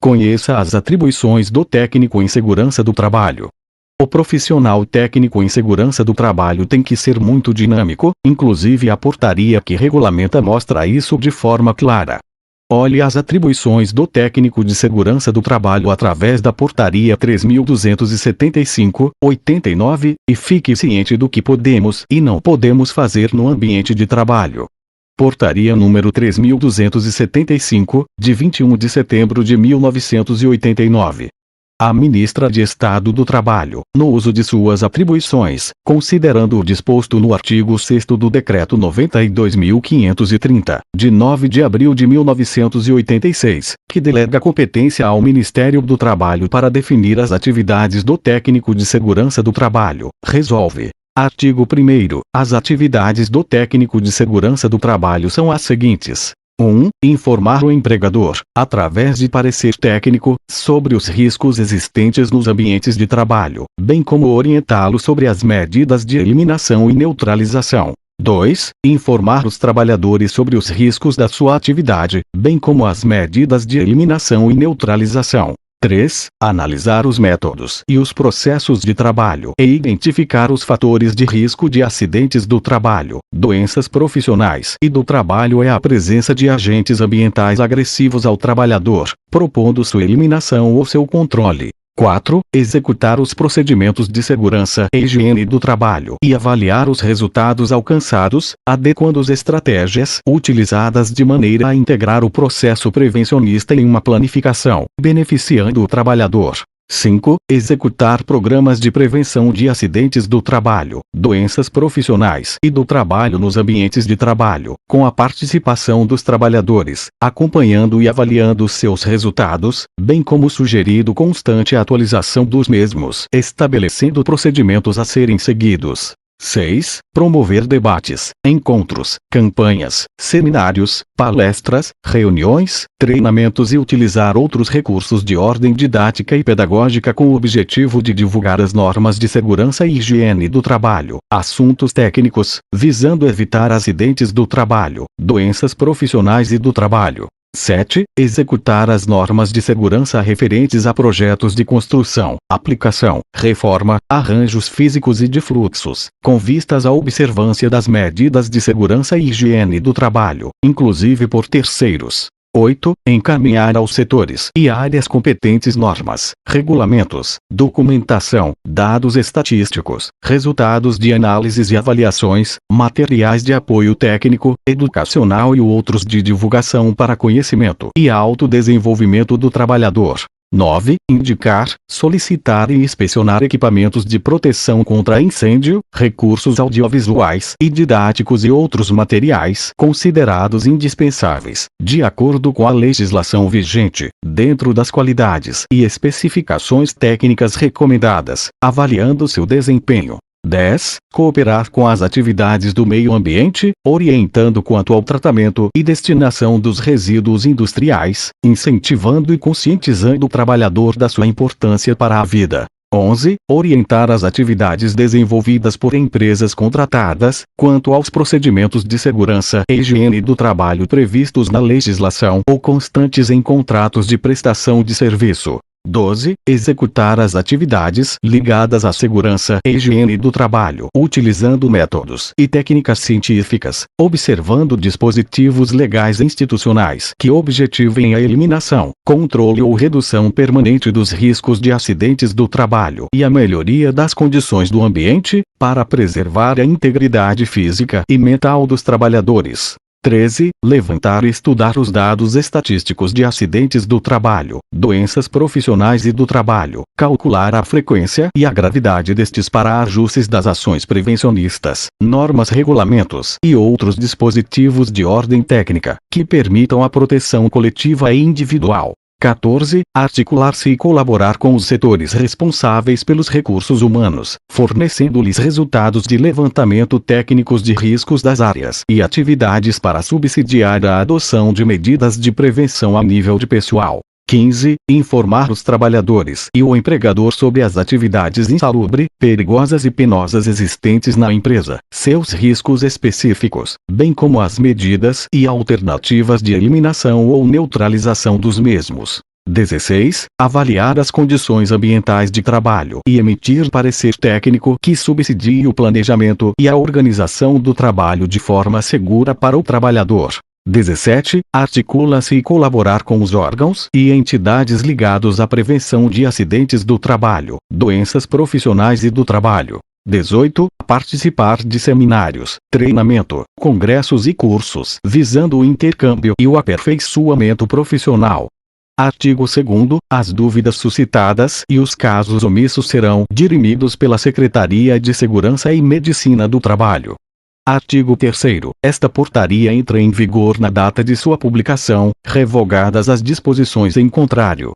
Conheça as atribuições do técnico em segurança do trabalho. O profissional técnico em segurança do trabalho tem que ser muito dinâmico, inclusive a portaria que regulamenta mostra isso de forma clara. Olhe as atribuições do técnico de segurança do trabalho através da Portaria 3.275/89, e fique ciente do que podemos e não podemos fazer no ambiente de trabalho. Portaria número 3.275, de 21 de setembro de 1989. A Ministra de Estado do Trabalho, no uso de suas atribuições, considerando o disposto no artigo 6º do Decreto 92.530, de 9 de abril de 1986, que delega competência ao Ministério do Trabalho para definir as atividades do técnico de segurança do trabalho, resolve. Artigo 1º. As atividades do técnico de segurança do trabalho são as seguintes. 1. Informar o empregador, através de parecer técnico, sobre os riscos existentes nos ambientes de trabalho, bem como orientá-lo sobre as medidas de eliminação e neutralização. 2. Informar os trabalhadores sobre os riscos da sua atividade, bem como as medidas de eliminação e neutralização. 3. Analisar os métodos e os processos de trabalho e identificar os fatores de risco de acidentes do trabalho, doenças profissionais e do trabalho e a presença de agentes ambientais agressivos ao trabalhador, propondo sua eliminação ou seu controle. 4. Executar os procedimentos de segurança e higiene do trabalho e avaliar os resultados alcançados, adequando as estratégias utilizadas de maneira a integrar o processo prevencionista em uma planificação, beneficiando o trabalhador. 5. Executar programas de prevenção de acidentes do trabalho, doenças profissionais e do trabalho nos ambientes de trabalho, com a participação dos trabalhadores, acompanhando e avaliando seus resultados, bem como sugerindo constante atualização dos mesmos, estabelecendo procedimentos a serem seguidos. 6. Promover debates, encontros, campanhas, seminários, palestras, reuniões, treinamentos e utilizar outros recursos de ordem didática e pedagógica com o objetivo de divulgar as normas de segurança e higiene do trabalho, assuntos técnicos, visando evitar acidentes do trabalho, doenças profissionais e do trabalho. 7. Executar as normas de segurança referentes a projetos de construção, aplicação, reforma, arranjos físicos e de fluxos, com vistas à observância das medidas de segurança e higiene do trabalho, inclusive por terceiros. 8. Encaminhar aos setores e áreas competentes normas, regulamentos, documentação, dados estatísticos, resultados de análises e avaliações, materiais de apoio técnico, educacional e outros de divulgação para conhecimento e autodesenvolvimento do trabalhador. 9. Indicar, solicitar e inspecionar equipamentos de proteção contra incêndio, recursos audiovisuais e didáticos e outros materiais considerados indispensáveis, de acordo com a legislação vigente, dentro das qualidades e especificações técnicas recomendadas, avaliando seu desempenho. 10. Cooperar com as atividades do meio ambiente, orientando quanto ao tratamento e destinação dos resíduos industriais, incentivando e conscientizando o trabalhador da sua importância para a vida. 11. Orientar as atividades desenvolvidas por empresas contratadas, quanto aos procedimentos de segurança e higiene do trabalho previstos na legislação ou constantes em contratos de prestação de serviço. 12. Executar as atividades ligadas à segurança e higiene do trabalho, utilizando métodos e técnicas científicas, observando dispositivos legais e institucionais que objetivem a eliminação, controle ou redução permanente dos riscos de acidentes do trabalho e a melhoria das condições do ambiente, para preservar a integridade física e mental dos trabalhadores. 13. Levantar e estudar os dados estatísticos de acidentes do trabalho, doenças profissionais e do trabalho, calcular a frequência e a gravidade destes para ajustes das ações prevencionistas, normas, regulamentos e outros dispositivos de ordem técnica, que permitam a proteção coletiva e individual. 14. Articular-se e colaborar com os setores responsáveis pelos recursos humanos, fornecendo-lhes resultados de levantamento técnicos de riscos das áreas e atividades para subsidiar a adoção de medidas de prevenção a nível de pessoal. 15. Informar os trabalhadores e o empregador sobre as atividades insalubres, perigosas e penosas existentes na empresa, seus riscos específicos, bem como as medidas e alternativas de eliminação ou neutralização dos mesmos. 16. Avaliar as condições ambientais de trabalho e emitir parecer técnico que subsidie o planejamento e a organização do trabalho de forma segura para o trabalhador. 17. Articula-se e colaborar com os órgãos e entidades ligados à prevenção de acidentes do trabalho, doenças profissionais e do trabalho. 18. Participar de seminários, treinamento, congressos e cursos visando o intercâmbio e o aperfeiçoamento profissional. Artigo 2º. As dúvidas suscitadas e os casos omissos serão dirimidos pela Secretaria de Segurança e Medicina do Trabalho. Artigo 3º. Esta portaria entra em vigor na data de sua publicação, revogadas as disposições em contrário.